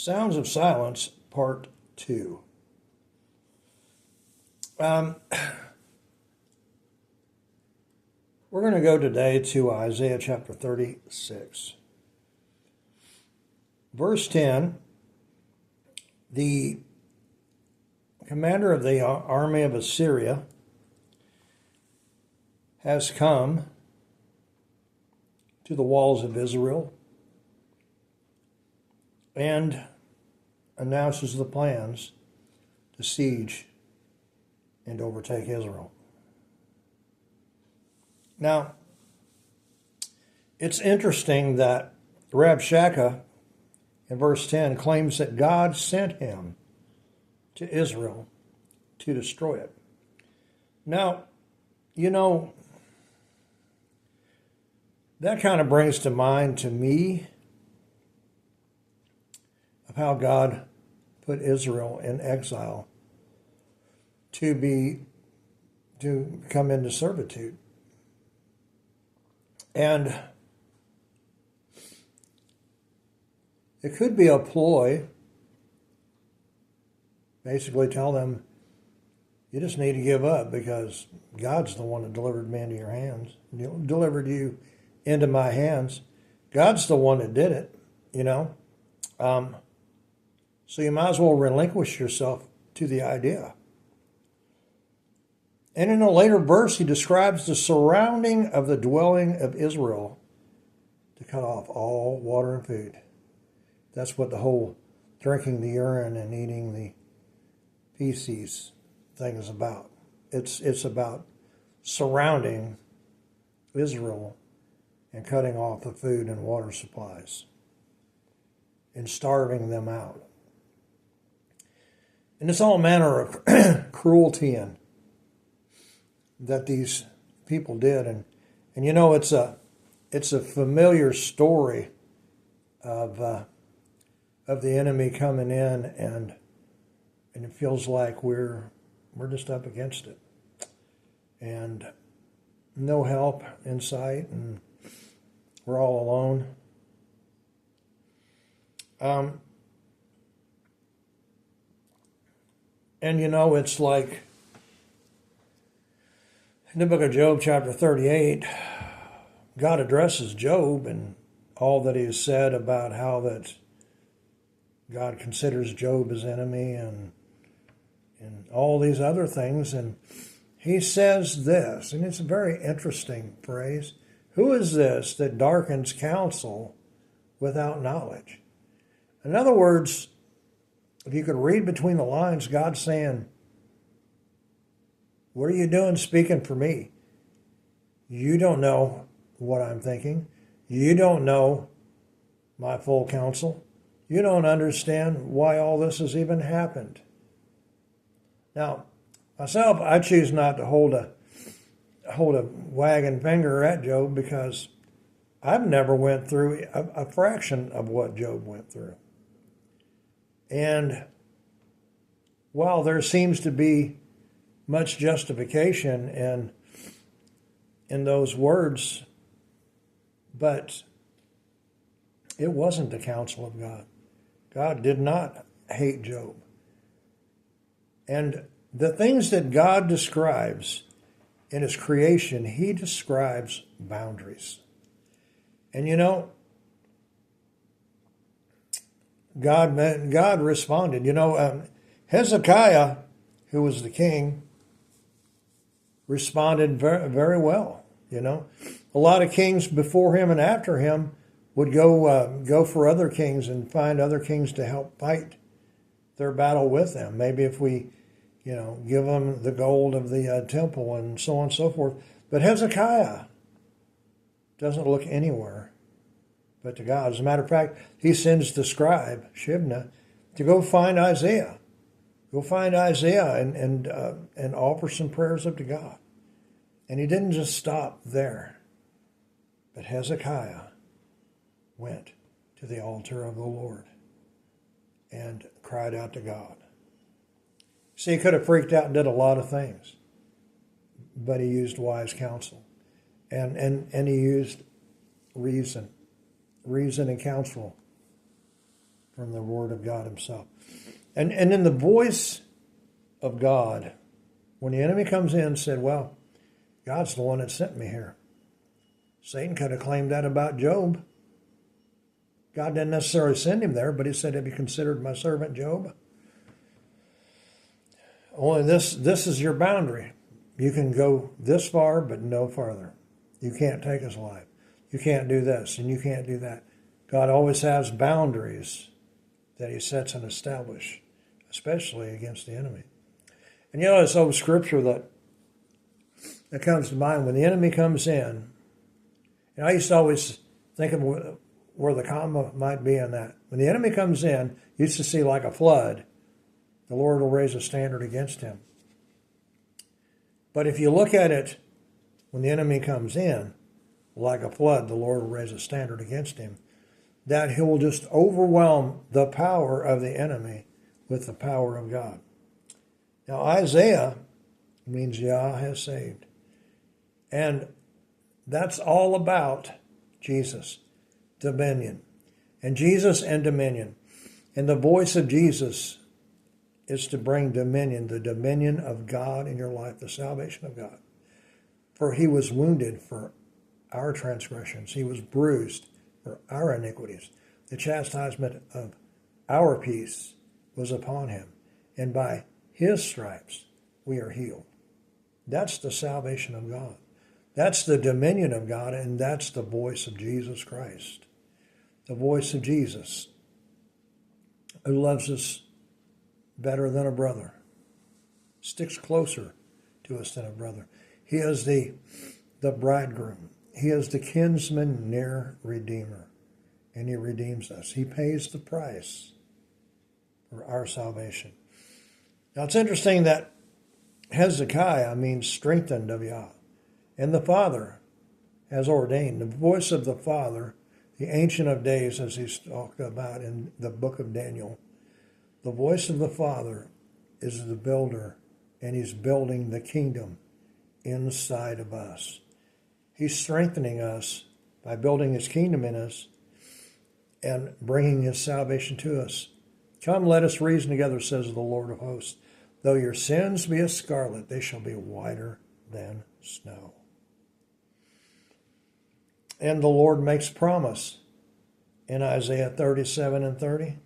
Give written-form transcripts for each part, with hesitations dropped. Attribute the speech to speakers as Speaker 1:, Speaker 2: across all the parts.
Speaker 1: Sounds of Silence, Part 2. We're going to go today to Isaiah chapter 36. Verse 10, the commander of the army of Assyria has come to the walls of Israel and announces the plans to siege and overtake Israel. Now, it's interesting that Rabshakeh in verse 10 claims that God sent him to Israel to destroy it. Now, that kind of brings to mind to me of how God put Israel in exile to come into servitude. And it could be a ploy, basically tell them, you just need to give up because God's the one that delivered me into your hands, delivered you into my hands. God's the one that did it, So you might as well relinquish yourself to the idea. And in a later verse, he describes the surrounding of the dwelling of Israel to cut off all water and food. That's what the whole drinking the urine and eating the feces thing is about. It's about surrounding Israel and cutting off the food and water supplies and starving them out. And it's all manner of cruelty and that these people did, and it's a familiar story of the enemy coming in, and it feels like we're just up against it, and no help in sight, and we're all alone. And it's like in the book of Job, chapter 38, God addresses Job and all that he has said about how that God considers Job his enemy and all these other things. And he says this, and it's a very interesting phrase. Who is this that darkens counsel without knowledge? In other words, if you could read between the lines, God's saying, what are you doing speaking for me? You don't know what I'm thinking. You don't know my full counsel. You don't understand why all this has even happened. Now, myself, I choose not to hold a wagging finger at Job because I've never went through a fraction of what Job went through. And while there seems to be much justification in those words, but it wasn't the counsel of God. God did not hate Job. And the things that God describes in his creation, he describes boundaries. And God responded. Hezekiah, who was the king, responded very, very well. A lot of kings before him and after him would go for other kings and find other kings to help fight their battle with them. Maybe if we, give them the gold of the temple and so on and so forth. But Hezekiah doesn't look anywhere but to God. As a matter of fact, he sends the scribe, Shebna, to go find Isaiah. Go find Isaiah and offer some prayers up to God. And he didn't just stop there. But Hezekiah went to the altar of the Lord and cried out to God. See, he could have freaked out and did a lot of things. But he used wise counsel. And he used reason and counsel from the Word of God himself. And in the voice of God, when the enemy comes in and said, well, God's the one that sent me here. Satan could have claimed that about Job. God didn't necessarily send him there, but he said, have you considered my servant Job? Only this is your boundary. You can go this far, but no farther. You can't take his life. You can't do this, and you can't do that. God always has boundaries that he sets and establishes, especially against the enemy. And you know, this old scripture that comes to mind, when the enemy comes in, and I used to always think of where the comma might be in that. When the enemy comes in, you used to see like a flood, the Lord will raise a standard against him. But if you look at it, when the enemy comes in, like a flood, the Lord will raise a standard against him, that he will just overwhelm the power of the enemy with the power of God. Now, Isaiah means Yah has saved. And that's all about Jesus, dominion. And Jesus and dominion. And the voice of Jesus is to bring dominion, the dominion of God in your life, the salvation of God. For he was wounded for our transgressions. He was bruised for our iniquities. The chastisement of our peace was upon him. And by his stripes we are healed. That's the salvation of God. That's the dominion of God, and that's the voice of Jesus Christ. The voice of Jesus, who loves us better than a brother, sticks closer to us than a brother. He is the bridegroom. He is the kinsman near redeemer, and he redeems us. He pays the price for our salvation. Now, it's interesting that Hezekiah means strengthened of Yah, and the Father has ordained. The voice of the Father, the Ancient of Days, as he's talked about in the book of Daniel, the voice of the Father is the builder, and he's building the kingdom inside of us. He's strengthening us by building his kingdom in us and bringing his salvation to us. Come, let us reason together, says the Lord of hosts. Though your sins be as scarlet, they shall be whiter than snow. And the Lord makes promise in Isaiah 37 and 30.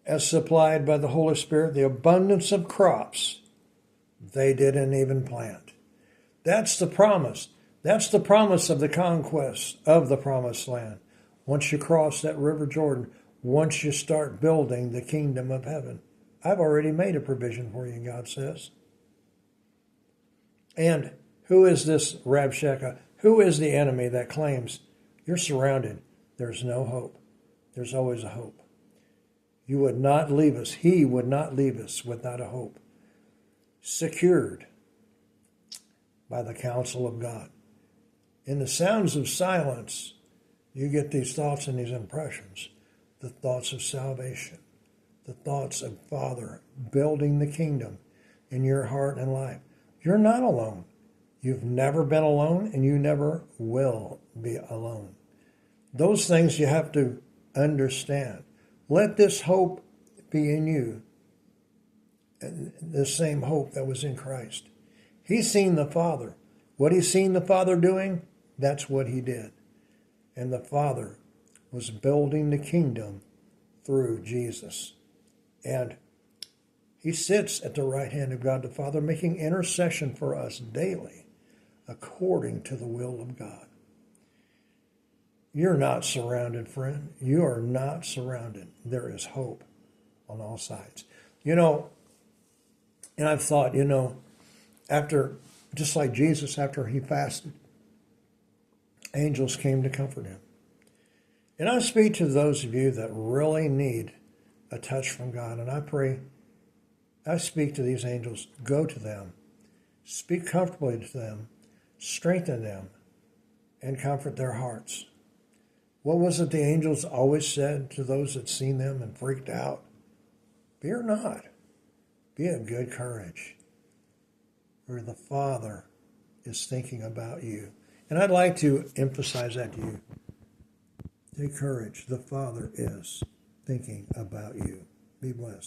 Speaker 1: As supplied by the Holy Spirit, the abundance of crops they didn't even plant. That's the promise. That's the promise of the conquest of the promised land. Once you cross that river Jordan, once you start building the kingdom of heaven, I've already made a provision for you, God says. And who is this Rabshakeh? Who is the enemy that claims you're surrounded? There's no hope. There's always a hope. You would not leave us. He would not leave us without a hope. Secured by the counsel of God. In the sounds of silence, you get these thoughts and these impressions. The thoughts of salvation. The thoughts of Father building the kingdom in your heart and life. You're not alone. You've never been alone, and you never will be alone. Those things you have to understand. Let this hope be in you, the same hope that was in Christ. He's seen the Father. What he's seen the Father doing, that's what he did. And the Father was building the kingdom through Jesus. And he sits at the right hand of God the Father, making intercession for us daily, according to the will of God. You're not surrounded, friend. You are not surrounded. There is hope on all sides. And I've thought, after, just like Jesus, after he fasted, angels came to comfort him. And I speak to those of you that really need a touch from God, and I speak to these angels. Go to them. Speak comfortably to them. Strengthen them and comfort their hearts. What was it the angels always said to those that seen them and freaked out? Fear not. Be of good courage. For the Father is thinking about you. And I'd like to emphasize that to you Take courage. The Father is thinking about you. Be blessed.